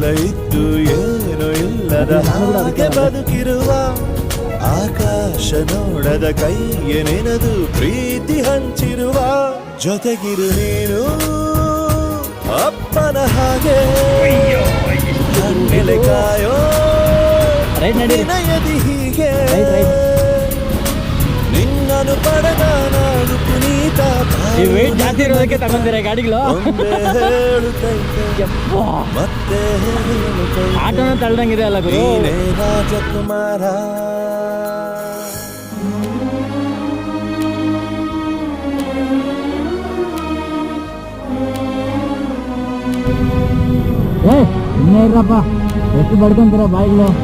ಎಲ್ಲ ಇದ್ದು ಏನು ಇಲ್ಲದ ಹಾಗೆ ಬದುಕಿರುವ ಆಕಾಶ ನೋಡದ ಕೈಗೆ ನೆನೆದು ಪ್ರೀತಿ ಹಂಚಿರುವ ಜೊತೆಗಿರು ನೀನು ಅಪ್ಪನ ಹಾಗೆ ಕಣ್ಣೆಲೆ ಕಾಯೋ ನಿನಯದಿ ಹೀಗೆ ನಿನ್ನನು ಪಡೆದ ನಾಡು ಪುನೀತ ಜಾಸ್ತಿ ಇರೋದಕ್ಕೆ ತಗೊಂಡಿರ ಗಾಡಿಗಳು ಹೇಳುತ್ತೈತೆ ಮತ್ತೆ ಆಟೋನ ತಳ್ದಂಗಿದೆ ಅಲ್ಲ ಗುರು. ನೀನೇ ರಾಜಕುಮಾರ. ಇನ್ನೇ ಇರಪ್ಪ ಎಷ್ಟು ಬಡ್ಕೊಂತೀರ ಬಾಯಿಗಳು ಅಂತ